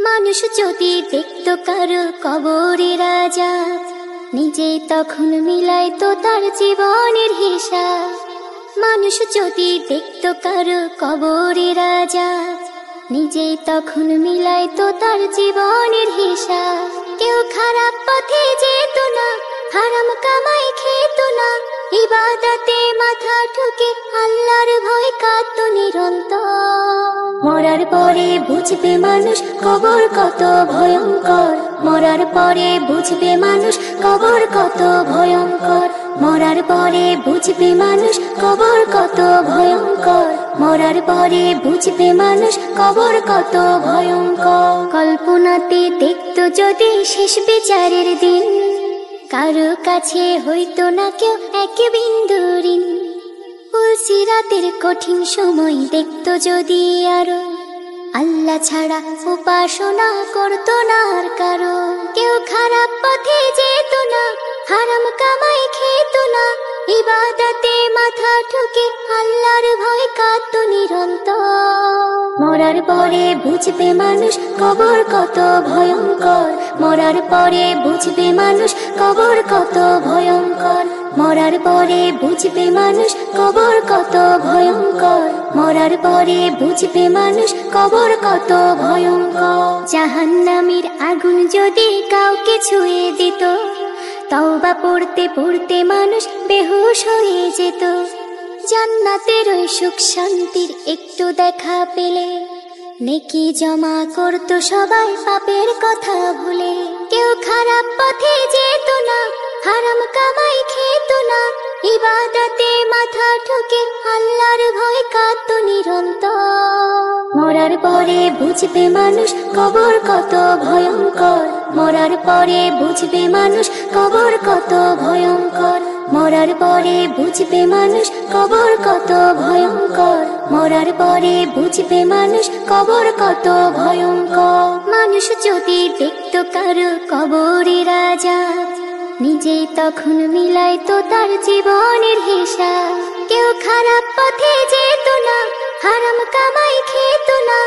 মানুষ যদি দেখতো কারো কবরের আযাব, নিজে তখন মিলাইতো তার জীবনের হিসাব। মানুষ যদি দেখতো কারো কবরের আযাব, নিজে তখন মিলাইতো তার জীবনের হিসাব। কেউ খারাপ পথে যেত না, হারাম কামাই খেত না, ইবাদতে মাথা ঠুকে আল্লাহর ভয় কাঁদতো নিরন্তর। মরার পরে বুঝবে মানুষ কবর কত ভয়ঙ্কর, মরার পরে বুঝবে মানুষ কবর কত ভয়ঙ্কর, মরার পরে বুঝবে মানুষ কবর কত ভয়ঙ্কর, মরার পরে বুঝবে মানুষ কবর কত ভয়ঙ্কর। কল্পনাতে দেখতো যদি শেষ বিচারের দিন, কারো কাছে হইতো না কেউ এক বিন্দু ঋণ। পুলসিরাতের কঠিন সময় দেখতো যদি আরো, আল্লাহ ছাড়া উপাসনা করতো না আর কারো। কেউ খারাপ পথে যেত না, হারাম কামাই খেত না, ইবাদতে মাথা ঠুকে আল্লাহর ভয় কাঁদতো নিরন্তর। মরার পরে বুঝবে মানুষ কবর কত ভয়ঙ্কর, মরার পরে বুঝবে মানুষ কবর কত ভয়ঙ্কর, মরার পরে বুঝবে মানুষ কবর কত ভয়ঙ্কর, মরার পরে বুঝবে মানুষ কবর কত ভয়ঙ্কর। জাহান্নামের আগুন যদি কাউকে ছুঁয়ে দিত, তওবা পড়তে পড়তে মানুষ বেহুশ হয়ে যেত। জান্নাতের ওই সুখ শান্তির একটু দেখা পেলে, নেকি জমা করতো সবাই পাপের কথা ভুলে। কেউ খারাপ পথে যেত না, হারাম কামাই খেত না, ইবাদতে মাথা ঠুকে আল্লাহর ভয় কাঁদতো নিরন্তর। মরার পরে বুঝবে মানুষ কবর কত ভয়ঙ্কর, মরার পরে বুঝবে মানুষ কবর কত ভয়ঙ্কর, মরার পরে বুঝবে মানুষ কবর কত ভয়ঙ্কর, মরার পরে বুঝবে মানুষ কবর কত ভয়ঙ্কর। মানুষ যদি দেখতো কারো কবরের আযাব, নিজে তখন মিলাইতো তার জীবনের হিসাব। কেউ খারাপ পথে যেত না, হারাম কামাই খেত না,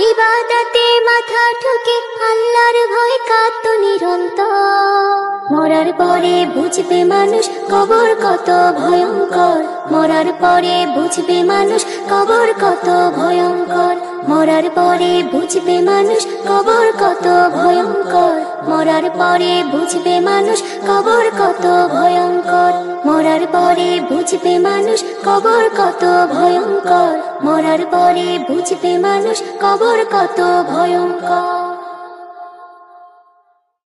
ইবাদতে মাথা ঠুকে আল্লাহর ভয় কাঁদতো নিরন্তর। মরার পরে বুঝবে মানুষ কবর কত ভয়ঙ্কর, মরার পরে বুঝবে মানুষ কবর কত ভয়ঙ্কর, মরার পরে বুঝবে মানুষ কবর কত ভয়ঙ্কর, মরার পরে বুঝবে মানুষ কবর কত ভয়ঙ্কর, মরার পরে বুঝবে মানুষ কবর কত ভয়ঙ্কর, মরার পরে বুঝবে মানুষ কবর কত ভয়ঙ্কর।